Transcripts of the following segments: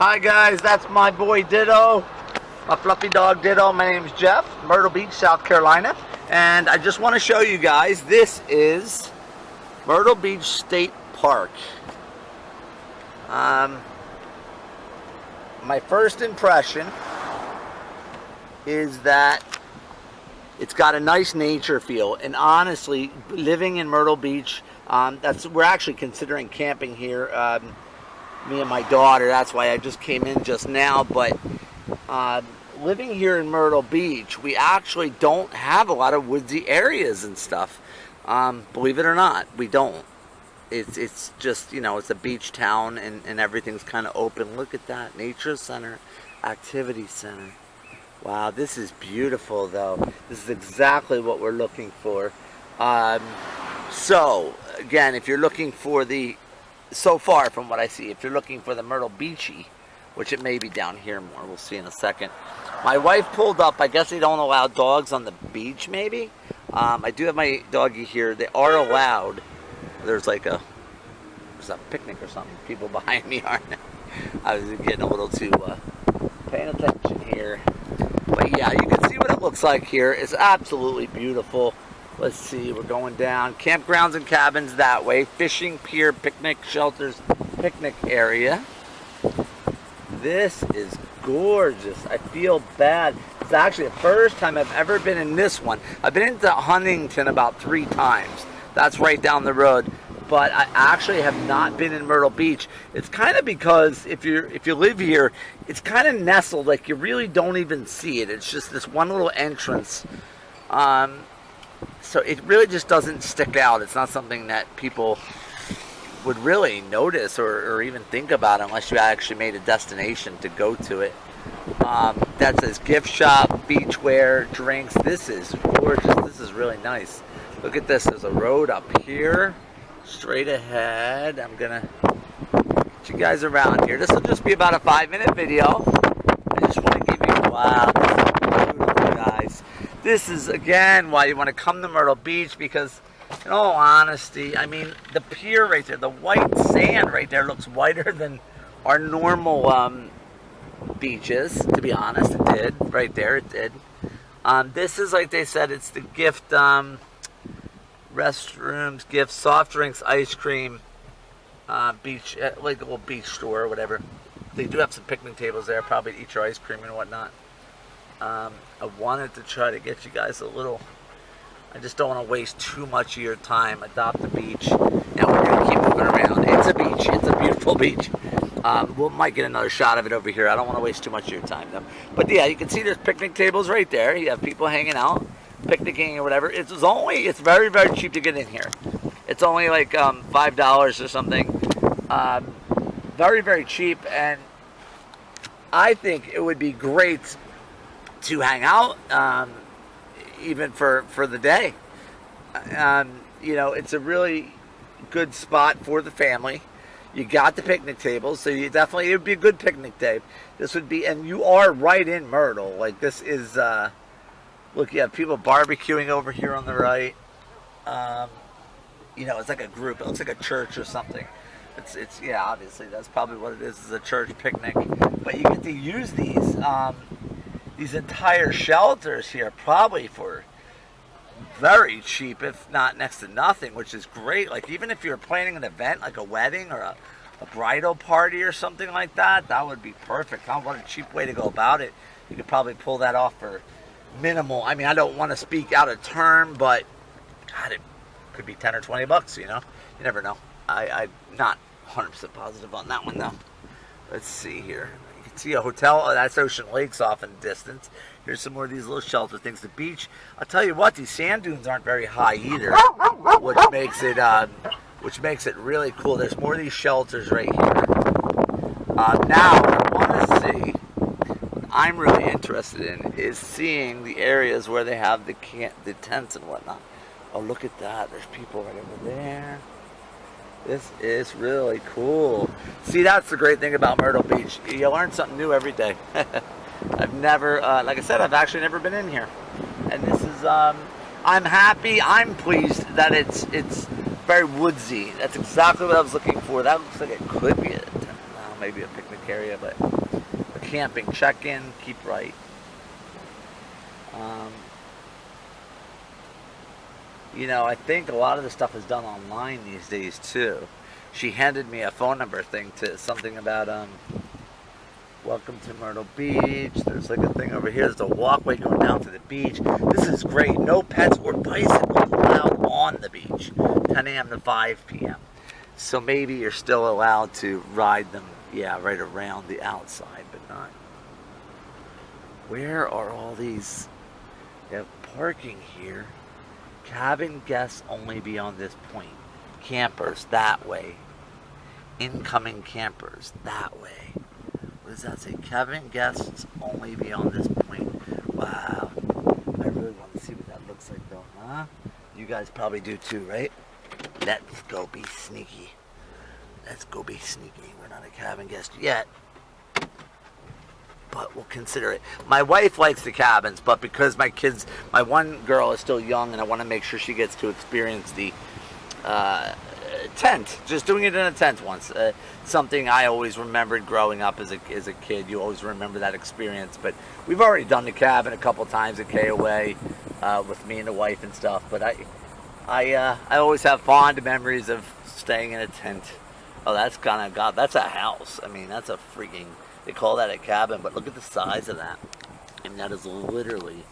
Hi guys, that's my boy Ditto, my fluffy dog Ditto. My name's Jeff, Myrtle Beach, South Carolina, and I just want to show you guys, this is Myrtle Beach State Park. My first impression is that it's got a nice nature feel, and honestly, living in Myrtle Beach, we're actually considering camping here. Me and my daughter, that's why I just came in just now, but living here in Myrtle Beach, we actually don't have a lot of woodsy areas and stuff. Believe it or not, we don't. It's just, you know, it's a beach town, and everything's kind of open. Look at that, nature center, activity center. Wow, this is beautiful though. This is exactly what we're looking for. So again, if you're looking for so far from what I see, if you're looking for the Myrtle Beachy, which it may be down here more, we'll see in a second. My wife pulled up, I guess they don't allow dogs on the beach maybe. I do have my doggy here. They are allowed. There's a picnic or something. People behind me aren't. I was getting a little too paying attention here. But yeah, you can see what it looks like here. It's absolutely beautiful. Let's see, we're going down. Campgrounds and cabins that way. Fishing pier, picnic shelters, picnic area. This is gorgeous. I feel bad. It's actually the first time I've ever been in this one. I've been into Huntington about 3 times. That's right down the road. But I actually have not been in Myrtle Beach. It's kind of because if you live here, it's kind of nestled. Like, you really don't even see it. It's just this one little entrance. So it really just doesn't stick out. It's not something that people would really notice or even think about unless you actually made a destination to go to it. That says gift shop, beachwear, drinks. This is gorgeous. This is really nice. Look at this. There's a road up here. Straight ahead. I'm gonna get you guys around here. This will just be about a 5-minute video. I just want to give you, wow, this is beautiful, guys. This is again why you want to come to Myrtle Beach, because in all honesty, I mean, the pier right there, the white sand right there looks whiter than our normal beaches, to be honest. It did right there, it did. This is, like they said, it's the gift restrooms, gifts, soft drinks, ice cream, beach, like a little beach store or whatever. They do have some picnic tables there, probably to eat your ice cream and whatnot. I wanted to try to get you guys a little, I just don't want to waste too much of your time. Adopt the beach. Now we're going to keep moving around. It's a beach. It's a beautiful beach. We might get another shot of it over here. I don't want to waste too much of your time though. But yeah, you can see there's picnic tables right there. You have people hanging out, picnicking or whatever. It's very, very cheap to get in here. It's only like $5 or something. Very, very cheap, and I think it would be great to hang out, even for the day. You know, it's a really good spot for the family. You got the picnic tables, so it would be a good picnic day. This would be, and you are right in Myrtle. Like, this is, look, you have people barbecuing over here on the right. You know, it's like a group. It looks like a church or something. It's yeah, obviously that's probably what it is a church picnic. But you get to use these entire shelters here probably for very cheap, if not next to nothing, which is great. Like, even if you're planning an event like a wedding or a bridal party or something like that, that would be perfect. What a cheap way to go about it. You could probably pull that off for minimal. I mean, I don't want to speak out of turn, but God, it could be 10 or 20 bucks, you know? You never know. I'm not 100% positive on that one though. Let's see here. You can see a hotel. Oh, that's Ocean Lakes off in the distance. Here's some more of these little shelter things. The beach, I'll tell you what, these sand dunes aren't very high either, which makes it really cool. There's more of these shelters right here. Now, what I want to see, what I'm really interested in, is seeing the areas where they have the tents and whatnot. Oh, look at that. There's people right over there. This is really cool. See, that's the great thing about Myrtle Beach. You learn something new every day. I've never, like I said, I've actually never been in here. And this is, I'm happy, I'm pleased that it's very woodsy. That's exactly what I was looking for. That looks like it could be a tent. maybe a picnic area, but a camping check-in, keep right. You know, I think a lot of the stuff is done online these days too. She handed me a phone number thing to something about welcome to Myrtle Beach. There's like a thing over here. There's a walkway going down to the beach. This is great. No pets or bicycles allowed on the beach. 10 a.m. to 5 p.m. So maybe you're still allowed to ride them, yeah, right around the outside, but not. Where are all these? They have parking here. Cabin guests only beyond this point. Campers that way. Incoming campers that way. What does that say? Cabin guests only beyond this point. Wow. I really want to see what that looks like though, huh? You guys probably do too, right? Let's go be sneaky. Let's go be sneaky. We're not a cabin guest yet, but we'll consider it. My wife likes the cabins, but because my kids, my one girl is still young and I want to make sure she gets to experience the tent, just doing it in a tent once. Something I always remembered growing up as a kid. You always remember that experience, but we've already done the cabin a couple times at KOA with me and the wife and stuff, but I always have fond memories of staying in a tent. Oh, that's kind of, God, that's a house. I mean, that's a freaking, they call that a cabin, but look at the size of that. I mean, that is literally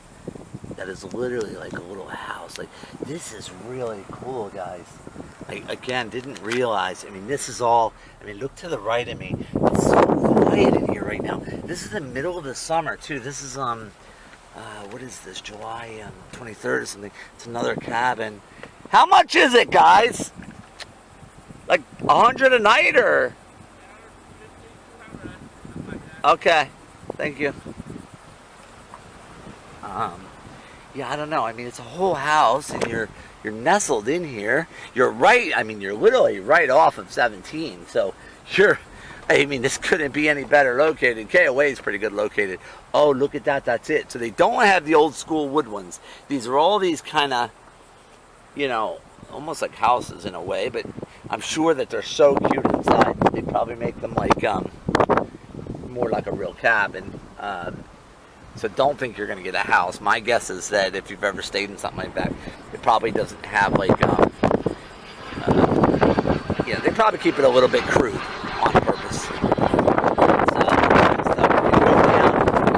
like a little house. Like, this is really cool, guys. I, again, didn't realize, I mean, this is all, I mean, look to the right of me. It's so quiet in here right now. This is the middle of the summer, too. This is, what is this, July 23rd or something. It's another cabin. How much is it, guys? Like $100 a night, or? Okay, thank you. Yeah, I don't know. I mean, it's a whole house, and you're nestled in here. You're right. I mean, you're literally right off of 17. So I mean, this couldn't be any better located. KOA is pretty good located. Oh, look at that. That's it. So they don't have the old school wood ones. These are all these kind of, you know, almost like houses in a way, but I'm sure that they're so cute inside. They probably make them like more like a real cabin. So don't think you're going to get a house. My guess is that if you've ever stayed in something like that, it probably doesn't have like, yeah, they probably keep it a little bit crude on purpose. So you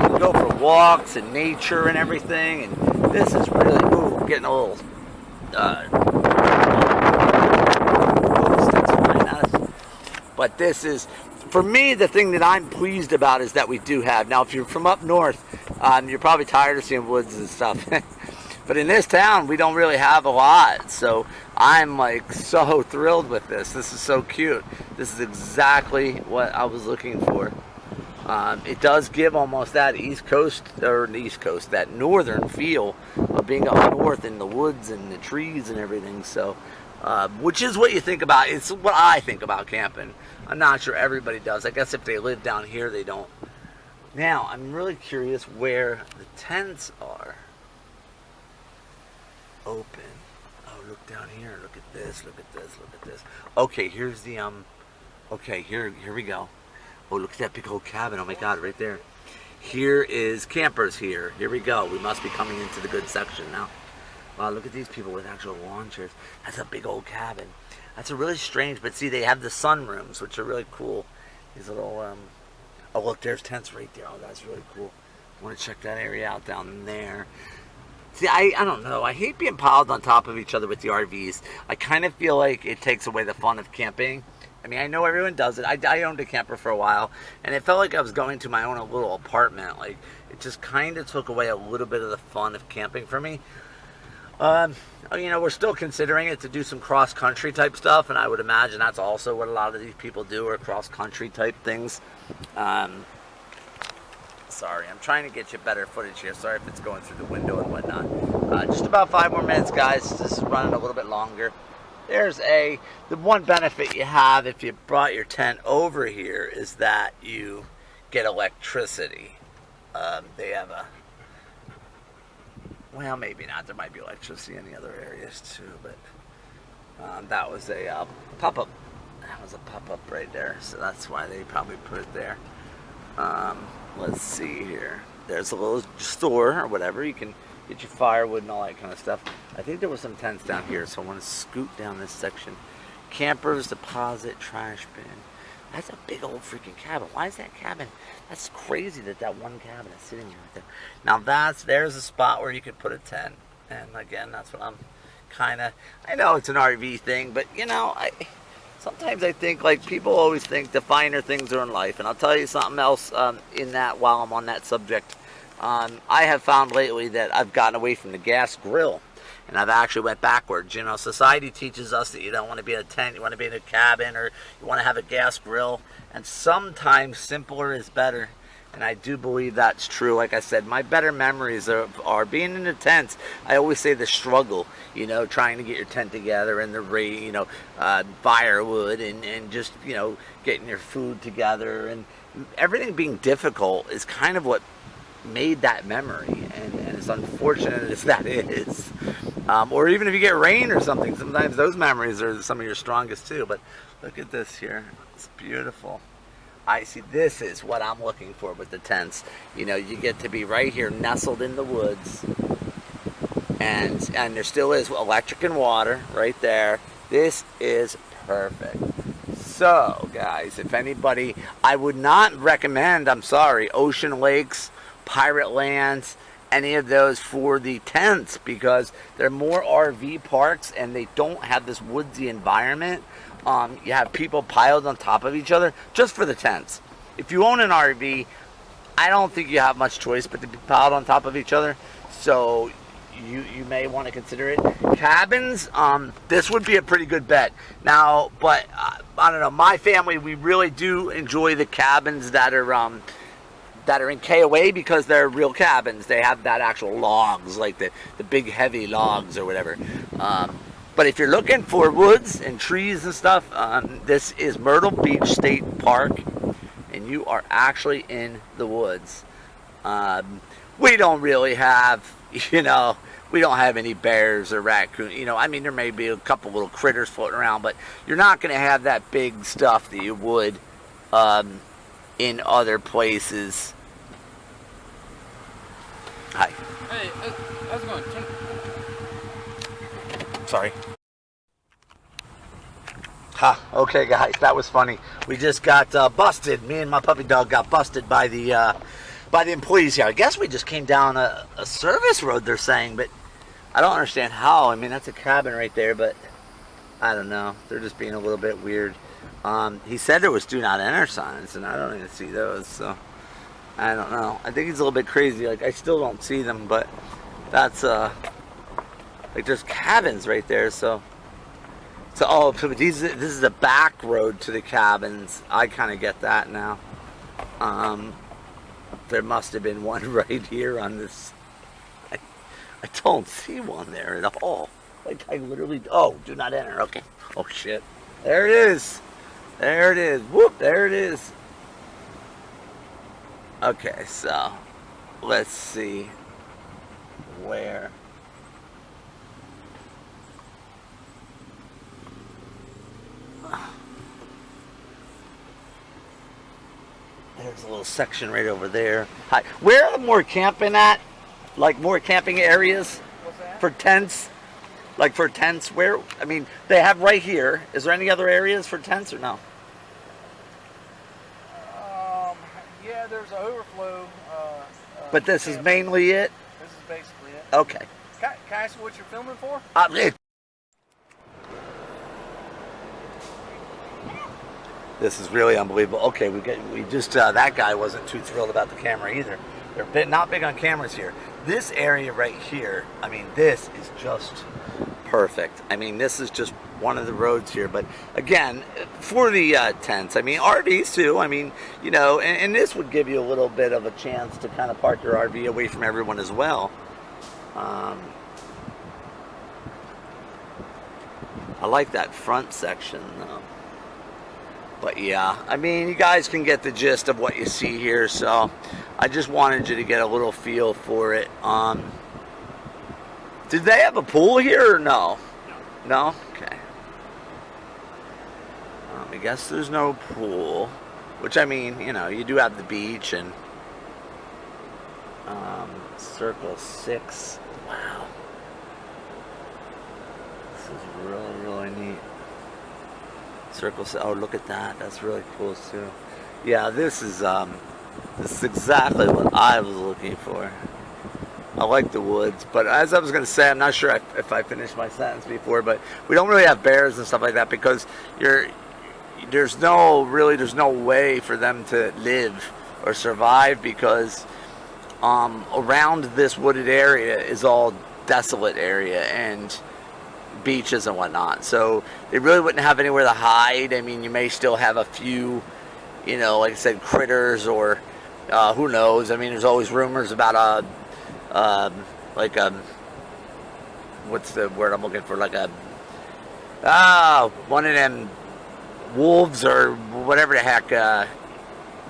can go for walks and nature and everything, and this is really, ooh, we're getting a little, but this is, for me, the thing that I'm pleased about is that we do have. Now, if you're from up north, you're probably tired of seeing woods and stuff. But in this town, we don't really have a lot. So I'm like so thrilled with this. This is so cute. This is exactly what I was looking for. It does give almost that that northern feel of being up north in the woods and the trees and everything. So, which is what you think about. It's what I think about camping. I'm not sure everybody does. I guess if they live down here, they don't. Now, I'm really curious where the tents are. Open. Oh, look down here. Look at this. Look at this. Look at this. Okay, here's the, okay, here we go. Oh, look at that big old cabin. Oh my God, right there. Here is campers here. Here we go. We must be coming into the good section now. Wow, look at these people with actual lawn chairs. That's a big old cabin. That's a really strange, but see, they have the sunrooms, which are really cool. These little, oh, look, there's tents right there. Oh, that's really cool. I want to check that area out down there. See, I don't know. I hate being piled on top of each other with the RVs. I kind of feel like it takes away the fun of camping. I mean, I know everyone does it. I owned a camper for a while, and it felt like I was going to my own little apartment. Like, it just kind of took away a little bit of the fun of camping for me. You know, we're still considering it to do some cross-country type stuff, and I would imagine that's also what a lot of these people do, are cross-country type things. Sorry, I'm trying to get you better footage here. Sorry if it's going through the window and whatnot. Just about 5 more minutes, guys. This is running a little bit longer. There's the one benefit you have if you brought your tent over here is that you get electricity. They have a, well, maybe not. There might be electricity in the other areas too, but that was a pop-up that was a pop-up right there, so that's why they probably put it there. Let's see here. There's a little store or whatever. You can get your firewood and all that kind of stuff. I think there was some tents down here, so I want to scoot down this section. Campers, deposit, trash bin. That's a big old freaking cabin. Why is that cabin? That's crazy that that one cabin is sitting right there. Now there's a spot where you could put a tent. And again, that's what I'm kind of, I know it's an RV thing, but you know, sometimes I think, like, people always think the finer things are in life. And I'll tell you something else in that while I'm on that subject. I have found lately that I've gotten away from the gas grill. And I've actually went backwards. You know, society teaches us that you don't want to be in a tent, you want to be in a cabin, or you want to have a gas grill. And sometimes simpler is better. And I do believe that's true. Like I said, my better memories are being in the tents. I always say the struggle, you know, trying to get your tent together and the you know, firewood and just, you know, getting your food together. And everything being difficult is kind of what made that memory. And as unfortunate as that is, or even if you get rain or something, sometimes those memories are some of your strongest too. But look at this here. It's beautiful. I see, this is what I'm looking for with the tents. You know, you get to be right here nestled in the woods. And there still is electric and water right there. This is perfect. So, guys, if anybody, I would not recommend, I'm sorry, Ocean Lakes, Pirate Lands, any of those for the tents, because they're more RV parks and they don't have this woodsy environment. You have people piled on top of each other just for the tents. If you own an RV, I don't think you have much choice but to be piled on top of each other. So you may want to consider it. Cabins, this would be a pretty good bet. Now, but I don't know. My family, we really do enjoy the cabins that are in KOA because they're real cabins. They have that actual logs, like the big heavy logs or whatever. But if you're looking for woods and trees and stuff, this is Myrtle Beach State Park, and you are actually in the woods. We don't really have, you know, we don't have any bears or raccoons. You know, I mean, there may be a couple little critters floating around, but you're not going to have that big stuff that you would in other places. Hi. Hey, how's it going? Sorry. Ha, okay guys, that was funny. We just got busted. Me and my puppy dog got busted by the employees here. I guess we just came down a service road, they're saying, but I don't understand how. I mean, that's a cabin right there, but I don't know. They're just being a little bit weird. He said there was do not enter signs, and I don't even see those, so I don't know. I think he's a little bit crazy. Like, I still don't see them, but that's like, there's cabins right there, so oh, this is the back road to the cabins. I kind of get that now. There must have been one right here on this. I don't see one there at all. Like, I literally, oh, do not enter. Okay. Oh shit. There it is. There it is. Whoop, there it is. Okay, so let's see where. There's a little section right over there. Hi. Where are the more camping at? Like, more camping areas? What's that? For tents? Like, for tents, where? I mean, they have right here. Is there any other areas for tents or no? Yeah, there's an overflow. But this is mainly it? This is basically it. Okay. Can I ask what you're filming for? This is really unbelievable. Okay, we just that guy wasn't too thrilled about the camera either. They're not big on cameras here. This area right here, I mean, this is just perfect. I mean, this is just one of the roads here. But again, for the tents, I mean, RVs too. I mean, you know, and this would give you a little bit of a chance to kind of park your RV away from everyone as well. I like that front section though. But yeah, I mean, you guys can get the gist of what you see here, so I just wanted you to get a little feel for it. Did they have a pool here or no? No? Okay. I guess there's no pool, which I mean, you know, you do have the beach and Circle 6. Wow. This is really, really neat. Circle 6. Oh, look at that. That's really cool too. Yeah, this is exactly what I was looking for. I like the woods, but as I was going to say, I'm not sure if I finished my sentence before, but we don't really have bears and stuff like that because there's no way for them to live or survive because around this wooded area is all desolate area and beaches and whatnot. So they really wouldn't have anywhere to hide. I mean, you may still have a few, you know, like I said, critters or who knows. I mean, there's always rumors about what's the word I'm looking for? Like one of them wolves or whatever the heck.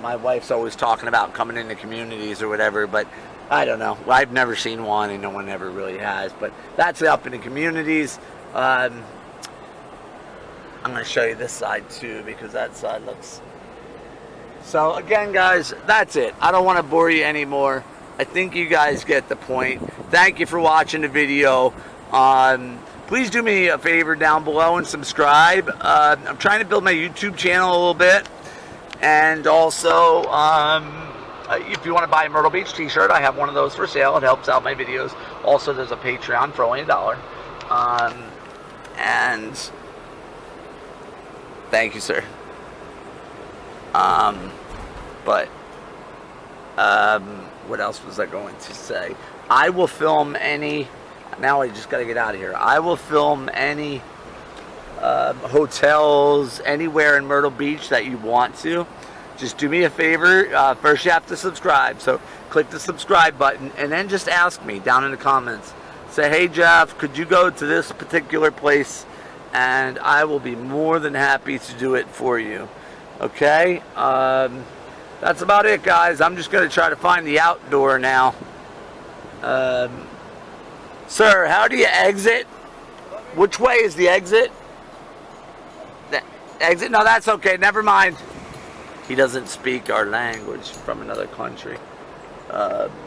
My wife's always talking about coming into communities or whatever, but I don't know. I've never seen one, and no one ever really has. But that's up in the communities. I'm going to show you this side too because that side looks. So again, guys, that's it. I don't want to bore you anymore. I think you guys get the point. Thank you for watching the video. Please do me a favor down below and subscribe. I'm trying to build my YouTube channel a little bit. And also, if you want to buy a Myrtle Beach t-shirt, I have one of those for sale. It helps out my videos. Also, there's a Patreon for only $1. And thank you, sir. What else was I going to say? I will film any. Now I just got to get out of here. I will film any hotels anywhere in Myrtle Beach that you want to. Just do me a favor. First, you have to subscribe. So click the subscribe button, and then just ask me down in the comments. Say, hey Jeff, could you go to this particular place? And I will be more than happy to do it for you. Okay. That's about it, guys. I'm just going to try to find the outdoor now. Sir, how do you exit? Which way is the exit? The exit? No, that's okay. Never mind. He doesn't speak our language from another country.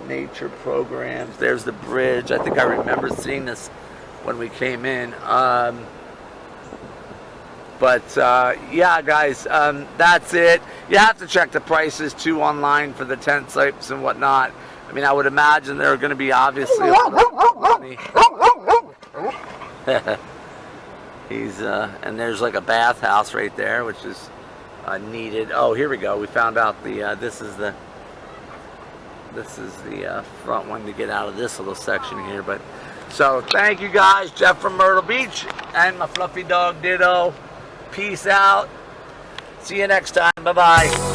Nature programs. There's the bridge. I think I remember seeing this when we came in. Yeah, guys, that's it. You have to check the prices too online for the tent sites and whatnot. I mean, I would imagine they're going to be obviously a lot of money. He's and there's like a bathhouse right there, which is needed. Oh, here we go. We found out the this is the front one to get out of this little section here. But so thank you guys, Jeff from Myrtle Beach, and my fluffy dog Ditto. Peace out. See you next time. Bye bye.